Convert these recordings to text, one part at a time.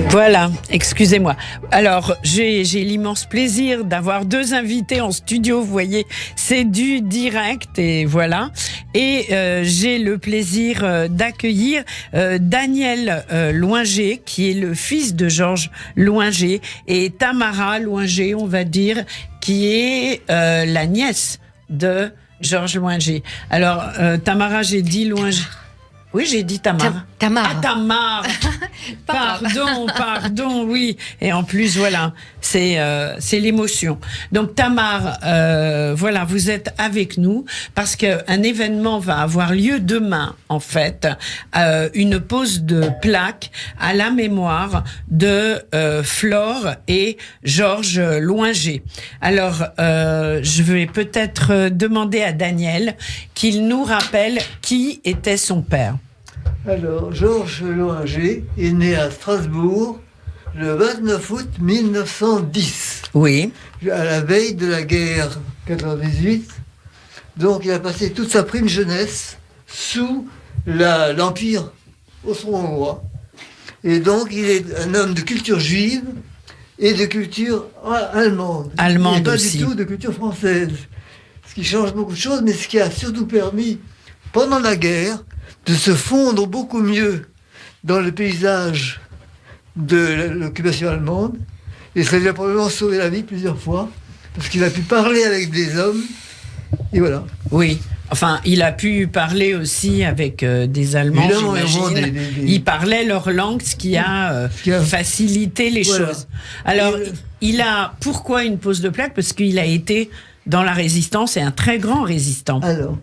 Voilà, excusez-moi. Alors, j'ai l'immense plaisir d'avoir deux invités en studio, vous voyez, c'est du direct et voilà. Et j'ai le plaisir d'accueillir Daniel Loinger, qui est le fils de Georges Loinger, et Tamara Loinger, on va dire, qui est la nièce de Georges Loinger. Alors, Tamara, j'ai dit Loinger. Oui, j'ai dit Tamar. Tamar. Ah, Tamar. Pardon, oui. Et en plus, voilà, c'est l'émotion. Donc, Tamar, voilà, vous êtes avec nous parce qu'un événement va avoir lieu demain, en fait, une pose de plaque à la mémoire de Flore et Georges Loinger. Alors, je vais peut-être demander à Daniel qu'il nous rappelle qui était son père. Alors, Georges Loinger est né à Strasbourg le 29 août 1910. Oui. À la veille de la guerre 98. Donc, il a passé toute sa prime jeunesse sous l'Empire austro-hongrois. Et donc, il est un homme de culture juive et de culture allemande. Allemande et pas aussi. Du tout de culture française. Ce qui change beaucoup de choses, mais ce qui a surtout permis, pendant la guerre, de se fondre beaucoup mieux dans le paysage de l'occupation allemande. Et ça lui a probablement sauvé la vie plusieurs fois, parce qu'il a pu parler avec des hommes, et voilà. Oui, enfin, il a pu parler aussi avec des Allemands, j'imagine. Il parlait leur langue, ce qui a facilité les choses. Alors, pourquoi une pose de plaque ? Parce qu'il a été dans la résistance et un très grand résistant. Alors,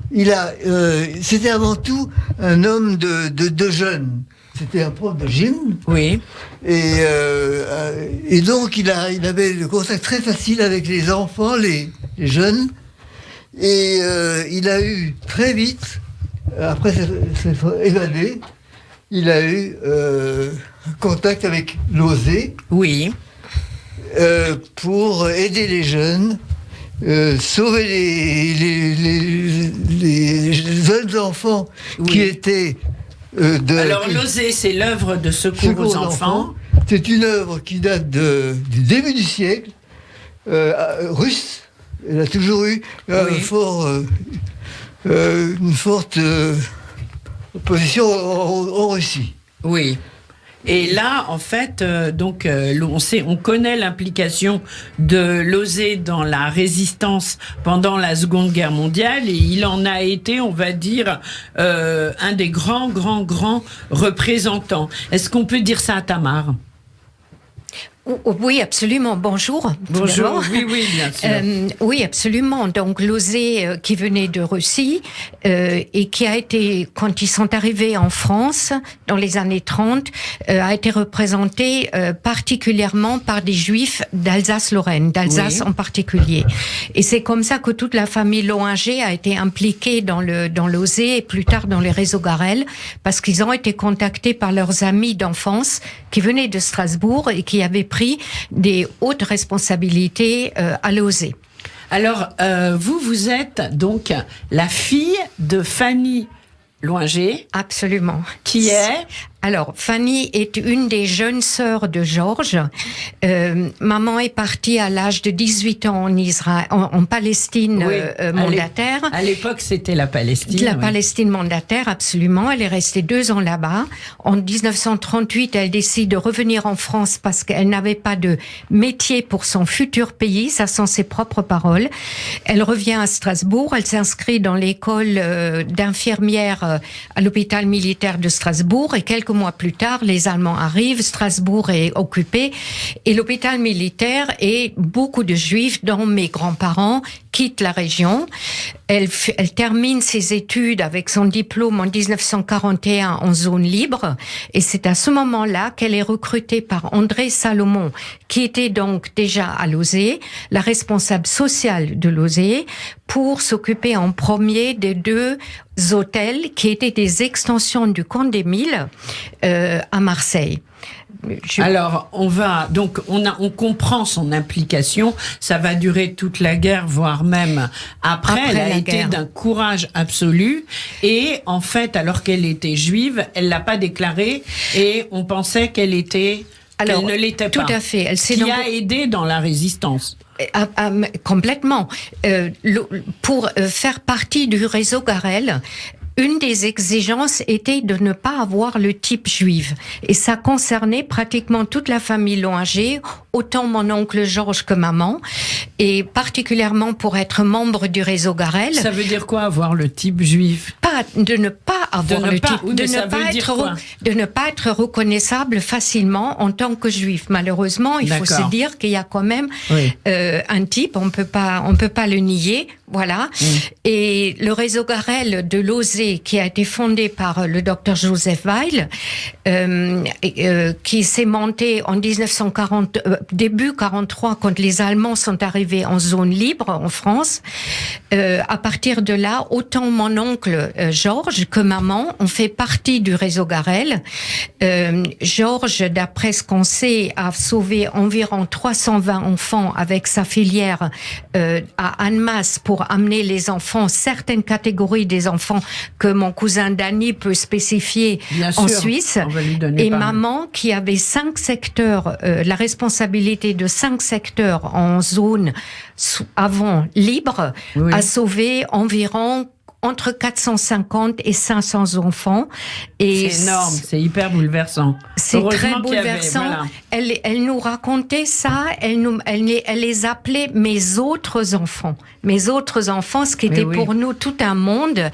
c'était avant tout un homme de jeunes. C'était un prof de gym. Oui. Et donc, il avait le contact très facile avec les enfants, les jeunes. Et il a eu très vite, après s'être évadé, il a eu contact avec l'OSE. Oui. Pour aider les jeunes. Sauver les jeunes enfants qui étaient Alors l'OSE, c'est l'œuvre de secours aux enfants. C'est une œuvre qui date du début du siècle, russe. Elle a toujours eu une forte opposition en Russie. Oui. Et là, en fait, on connaît l'implication de l'OSE dans la résistance pendant la Seconde Guerre mondiale, et il en a été, on va dire, un des grands représentants. Est-ce qu'on peut dire ça à Tamar ? Oui, absolument. Bonjour. Bonjour. Oui, bien sûr. Oui, absolument. Donc, l'OSE qui venait de Russie et qui a été, quand ils sont arrivés en France dans les années 30, a été représenté particulièrement par des Juifs d'Alsace-Lorraine, d'Alsace en particulier. Et c'est comme ça que toute la famille Loinger a été impliquée dans l'OSE et plus tard dans les réseaux Garel, parce qu'ils ont été contactés par leurs amis d'enfance qui venaient de Strasbourg et qui avaient pris des hautes responsabilités à l'OSE. Alors, vous êtes donc la fille de Fanny Loinger. Absolument. Qui est ? Alors, Fanny est une des jeunes sœurs de Georges. Maman est partie à l'âge de 18 ans en Israël, en Palestine mandataire. À l'époque, c'était la Palestine. La Palestine mandataire, absolument. Elle est restée 2 ans là-bas. En 1938, elle décide de revenir en France parce qu'elle n'avait pas de métier pour son futur pays. Ça sont ses propres paroles. Elle revient à Strasbourg. Elle s'inscrit dans l'école d'infirmière à l'hôpital militaire de Strasbourg. Et quelques mois plus tard, les Allemands arrivent, Strasbourg est occupé et l'hôpital militaire et beaucoup de Juifs, dont mes grands-parents, quittent la région. Elle termine ses études avec son diplôme en 1941 en zone libre et c'est à ce moment-là qu'elle est recrutée par André Salomon, qui était donc déjà à l'OSE, la responsable sociale de l'OSE, pour s'occuper en premier des 2 hôtels qui étaient des extensions du Camp des Milles à Marseille. Alors, on comprend son implication. Ça va durer toute la guerre, voire même après. Elle a été d'un courage absolu. Et en fait, alors qu'elle était juive, elle l'a pas déclaré. Et on pensait qu'elle ne l'était pas. Tout à fait. Elle qui a aidé dans la résistance. Complètement. Pour faire partie du réseau Garel, une des exigences était de ne pas avoir le type juif. Et ça concernait pratiquement toute la famille Loinger, autant mon oncle Georges que maman. Et particulièrement pour être membre du réseau Garel. Ça veut dire quoi, avoir le type juif? De ne pas avoir le type. Oui, de ne pas être reconnaissable facilement en tant que juif. Malheureusement, il faut se dire qu'il y a quand même un type, on peut pas le nier. Voilà. Et le réseau Garel de Lausée, qui a été fondé par le docteur Joseph Weil, qui s'est monté en 1940, début 43, quand les Allemands sont arrivés en zone libre en France. À partir de là, autant mon oncle Georges que maman ont fait partie du réseau Garel. Georges, d'après ce qu'on sait, a sauvé environ 320 enfants avec sa filière à Annemasse pour amener les enfants, certaines catégories des enfants que mon cousin Danny peut spécifier en Suisse. Et maman, qui avait 5 secteurs, la responsabilité de 5 secteurs en zone avant libre, a sauvé environ entre 450 et 500 enfants. Et c'est énorme, c'est hyper bouleversant. C'est très bouleversant. Elle nous racontait ça, elle les appelait mes autres enfants. Mes autres enfants, ce qui était pour nous tout un monde.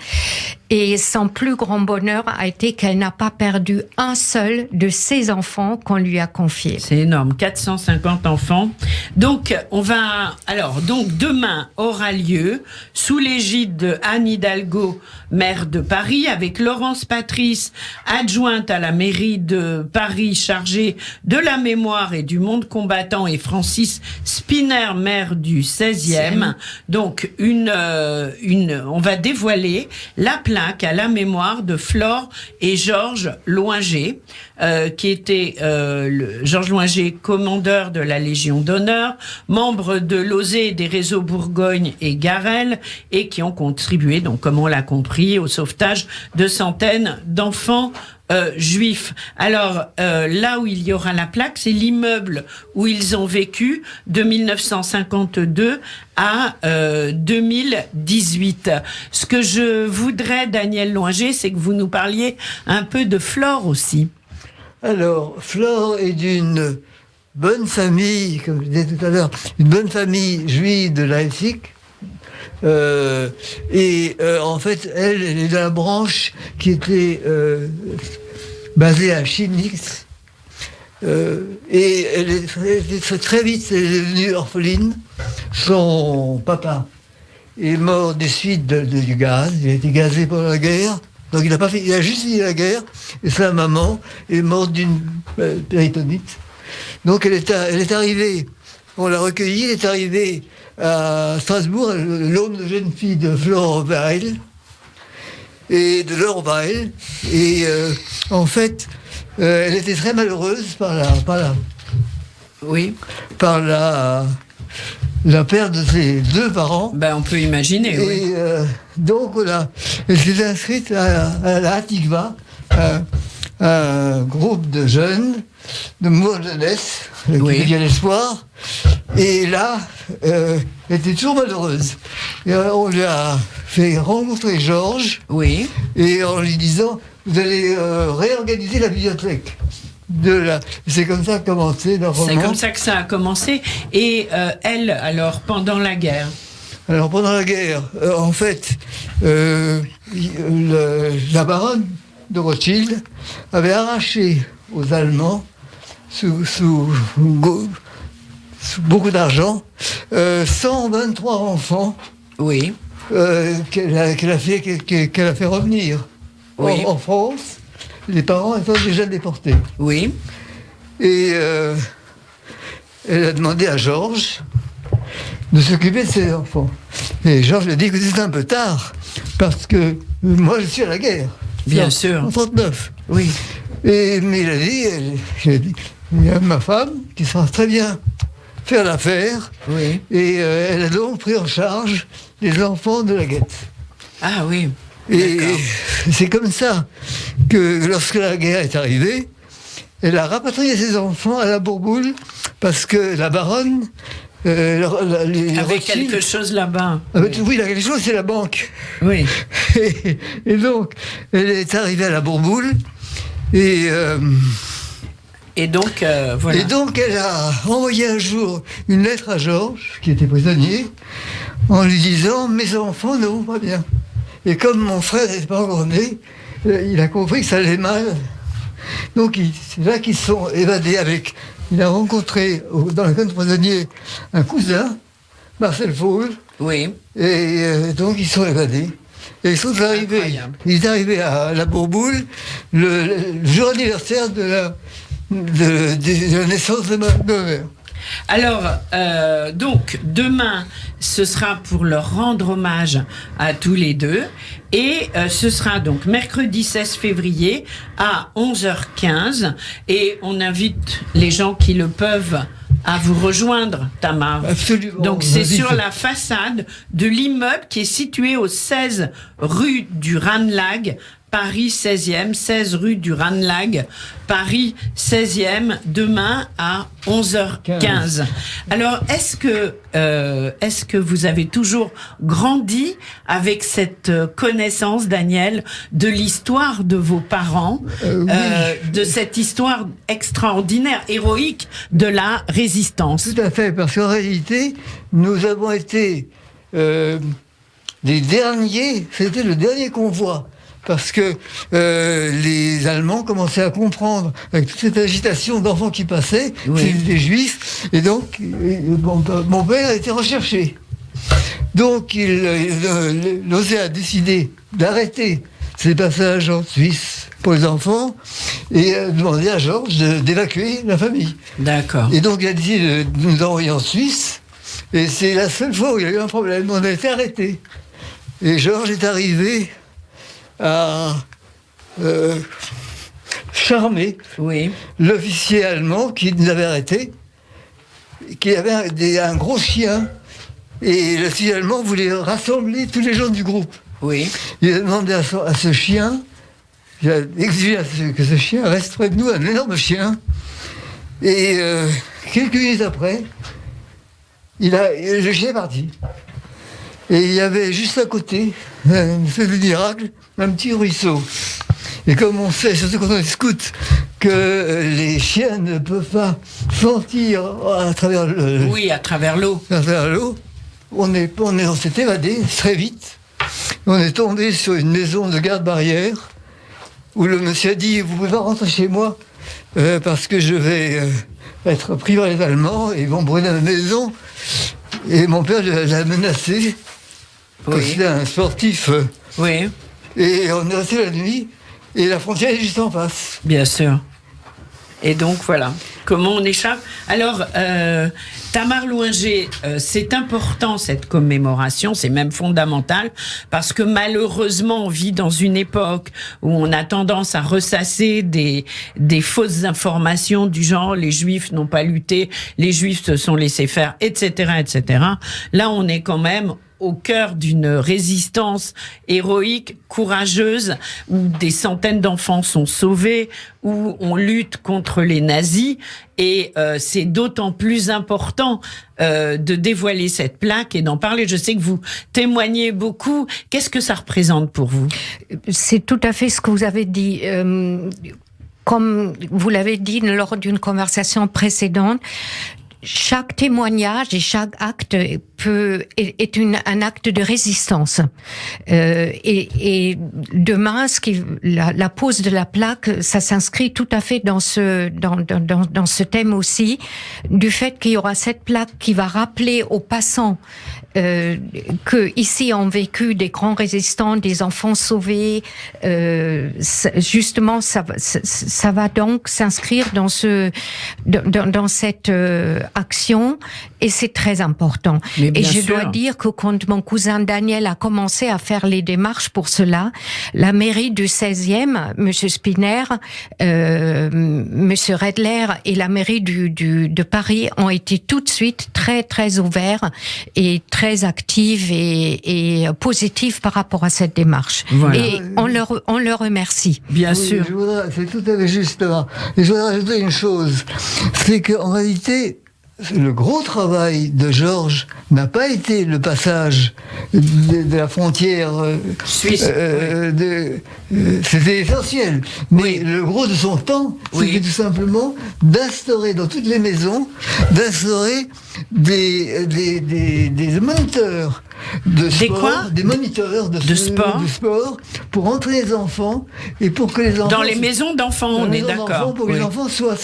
Et son plus grand bonheur a été qu'elle n'a pas perdu un seul de ses enfants qu'on lui a confiés. C'est énorme, 450 enfants. Donc, demain aura lieu, sous l'égide de Anne Hidalgo, maire de Paris, avec Laurence Patrice, adjointe à la mairie de Paris, chargée de la mémoire et du monde combattant, et Francis Spinner, maire du 16e. Donc, on va dévoiler la plaque à la mémoire de Flore et Georges Loinger, qui était Georges Loinger, commandeur de la Légion d'honneur, membre de l'OSE des réseaux Bourgogne et Garel, et qui ont contribué, donc comme on l'a compris, au sauvetage de centaines d'enfants juifs. Alors, là où il y aura la plaque, c'est l'immeuble où ils ont vécu de 1952 à 2018. Ce que je voudrais, Daniel Loinger, c'est que vous nous parliez un peu de Flore aussi. Alors, Flore est d'une bonne famille, comme je disais tout à l'heure, une bonne famille juive de Leipzig. En fait, elle est de la branche qui était basée à Chemnitz. Et elle est très vite devenue orpheline. Son papa est mort des suites du gaz. Il a été gazé pendant la guerre. Donc il a juste fini la guerre. Et sa maman est morte d'une péritonite. Donc elle est arrivée. On l'a recueillie. Elle est arrivée à Strasbourg, l'aune de jeune fille de Flore Weil et de Laure Weil. Et en fait, elle était très malheureuse par la perte de ses 2 parents. Ben, on peut imaginer, et, donc, elle s'est inscrite à la Hatikva, un groupe de jeunes, de mouvement jeunesse, qui devient l'espoir. Et là, elle était toujours malheureuse. Et on lui a fait rencontrer Georges. Oui. Et en lui disant, vous allez réorganiser la bibliothèque. C'est comme ça que C'est comme ça que ça a commencé. Et elle, alors, pendant la guerre? Alors, pendant la guerre, en fait, la baronne de Rothschild avait arraché aux Allemands, sous beaucoup d'argent, 123 enfants. Oui. Qu'elle a fait revenir en France, les parents étant déjà déportés. Oui. Et elle a demandé à Georges de s'occuper de ses enfants. Et Georges lui a dit que c'était un peu tard, parce que moi je suis à la guerre. Bien sûr. En 1939. Oui. Mais il a dit, il y a ma femme qui saura très bien faire l'affaire. Oui. Et elle a donc pris en charge les enfants de la guette. Ah oui. Et D'accord. c'est comme ça que lorsque la guerre est arrivée, elle a rapatrié ses enfants à la Bourboule parce que la baronne... les Avec Rothschild- quelque chose là-bas. Oui, la quelque chose, c'est la banque. Oui. Et donc, elle est arrivée à la Bourboule et... Et donc, voilà. Et donc, elle a envoyé un jour une lettre à Georges, qui était prisonnier, en lui disant « Mes enfants ne vont pas bien ». Et comme mon frère n'était pas encore né, il a compris que ça allait mal. Donc, c'est là qu'ils sont évadés avec... Il a rencontré, dans le camp de prisonniers, un cousin, Marcel Faul, Oui. et donc ils sont évadés. Et ils sont arrivés. Incroyable. Il est arrivé à la Bourboule le jour anniversaire de la naissance de ma mère. Alors, donc, demain, ce sera pour leur rendre hommage à tous les deux. Et ce sera donc mercredi 16 février à 11h15. Et on invite les gens qui le peuvent à vous rejoindre, Tamar. Absolument. Donc, c'est Vas-y. sur la façade de l'immeuble qui est situé au 16 rue du Ranelagh, Paris 16e, 16 rue du Ranelagh, Paris 16e, demain à 11h15. Alors, est-ce que vous avez toujours grandi avec cette connaissance, Daniel, de l'histoire de vos parents, Oui. de cette histoire extraordinaire, héroïque de la résistance? Tout à fait, parce qu'en réalité, nous avons été les derniers, c'était le dernier convoi. Parce que les Allemands commençaient à comprendre, avec toute cette agitation d'enfants qui passaient, Oui. c'est des Juifs, et donc mon père a été recherché. Donc l'OSEA a décidé d'arrêter ces passages en Suisse pour les enfants et a demandé à Georges d'évacuer la famille. D'accord. Et donc il a décidé de nous envoyer en Suisse, et c'est la seule fois où il y a eu un problème, on a été arrêtés. Et Georges est arrivé à charmer Oui. l'officier allemand qui nous avait arrêtés, qui avait un gros chien, et l'officier allemand voulait rassembler tous les gens du groupe. Oui. Il a demandé à ce chien, il a exigé que ce chien reste près de nous, un énorme chien, et quelques minutes après, le chien est parti. Et il y avait juste à côté, une espèce de miracle, un petit ruisseau. Et comme on sait, surtout quand on est scout, que les chiens ne peuvent pas sentir à travers Oui, à travers l'eau. on s'est évadé très vite. On est tombé sur une maison de garde-barrière où le monsieur a dit « Vous pouvez pas rentrer chez moi parce que je vais être pris par les Allemands et ils vont brûler la maison. » Et mon père l'a menacé. Oui. C'était un sportif. Oui, Et on est resté la nuit, et la frontière est juste en face. bien sûr. Et donc voilà, comment on échappe. Alors, Tamar Louinger, c'est important cette commémoration, c'est même fondamental, parce que malheureusement on vit dans une époque où on a tendance à ressasser des fausses informations du genre les Juifs n'ont pas lutté, les Juifs se sont laissés faire, etc., etc. Là, on est quand même au cœur d'une résistance héroïque, courageuse, où des centaines d'enfants sont sauvés, où on lutte contre les nazis, et c'est d'autant plus important de dévoiler cette plaque et d'en parler. Je sais que vous témoignez beaucoup. Qu'est-ce que ça représente pour vous? C'est tout à fait ce que vous avez dit. Comme vous l'avez dit lors d'une conversation précédente, chaque témoignage et chaque acte est un acte de résistance. Et demain, la pose de la plaque, ça s'inscrit tout à fait dans ce thème aussi, du fait qu'il y aura cette plaque qui va rappeler aux passants que ici ont vécu des grands résistants, des enfants sauvés. Justement, ça va donc s'inscrire dans cette action. et c'est très important. Mais Et bien je sûr. dois dire que quand mon cousin Daniel a commencé à faire les démarches pour cela, la mairie du 16e, Monsieur Spinner, Monsieur Redler et la mairie de Paris ont été tout de suite très très ouverts et très actifs et positifs par rapport à cette démarche. Voilà. Et on leur remercie. Bien Oui, sûr. c'est tout à fait juste là. Et je voudrais rajouter une chose, c'est qu'en réalité, le gros travail de Georges n'a pas été le passage de la frontière Suisse. c'était essentiel. Mais Oui. le gros de son temps, Oui. c'était tout simplement d'instaurer dans toutes les maisons, d'instaurer des moniteurs de sport, quoi des moniteurs De sport. de sport pour entraîner les enfants et pour que les enfants Dans les maisons d'enfants, dans on les est maisons d'enfants, d'accord. pour que Oui. les enfants soient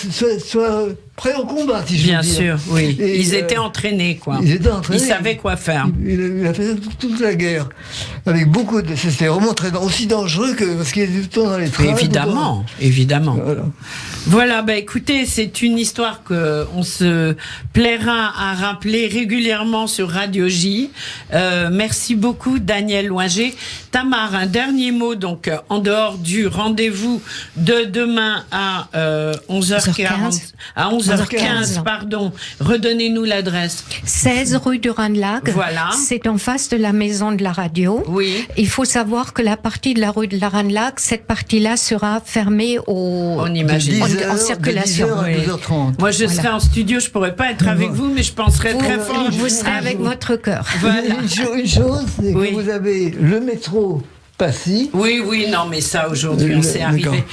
prêts au combat, si je Bien veux dire. sûr, oui. Et, Ils étaient entraînés, quoi. Ils étaient entraînés. Ils savaient quoi faire. Il a fait toute la guerre. Avec beaucoup de. C'était vraiment aussi dangereux que. Parce qu'il était tout le temps dans les trains. Évidemment, évidemment. Voilà. Voilà, bah écoutez, c'est une histoire que on se plaira à rappeler régulièrement sur Radio J. Merci beaucoup, Daniel Loinger. Tamar, un dernier mot, donc, en dehors du rendez-vous de demain à 11h40, à 11h15, pardon. Redonnez-nous l'adresse. 16 rue du Ranelagh. Voilà. C'est en face de la maison de la radio. Oui. Il faut savoir que la partie de la rue de la Ranelagh, cette partie-là sera fermée On imagine. en circulation. De 10h à Oui. 12h30. Moi, je serai en studio, je pourrais pas être avec vous, mais je penserai très fort. Vous serez à avec vous. votre cœur. Voilà. Une chose, c'est Oui. que vous avez le métro Passy. Oui, oui, non, mais ça, aujourd'hui, on s'est D'accord. arrivé.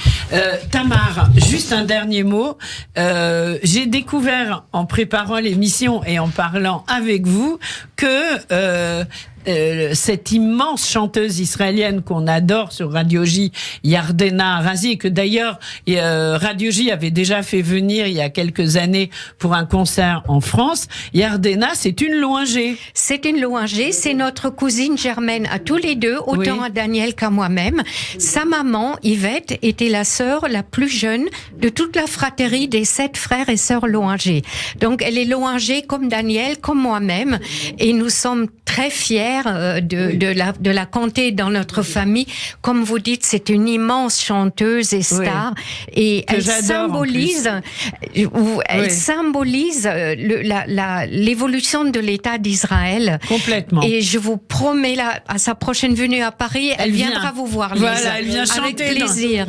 Tamar, juste un dernier mot. J'ai découvert, en préparant l'émission et en parlant avec vous, que cette immense chanteuse israélienne qu'on adore sur Radio J, Yardena Arazi, et que d'ailleurs Radio J avait déjà fait venir il y a quelques années pour un concert en France. Yardena, c'est une louangée. C'est une louangée, c'est notre cousine germaine à tous les deux, autant Oui. à Daniel qu'à moi-même. Sa maman, Yvette, était la sœur la plus jeune de toute la fratrie des 7 frères et sœurs louangers. Donc elle est louangée comme Daniel, comme moi-même, et nous sommes très fiers de la compter dans notre famille. Comme vous dites, c'est une immense chanteuse et star, et Que elle j'adore, symbolise l'évolution de l'État d'Israël. Complètement. Et je vous promets, là, à sa prochaine venue à Paris, elle viendra vous voir, Lise. Voilà, elle vient chanter avec plaisir.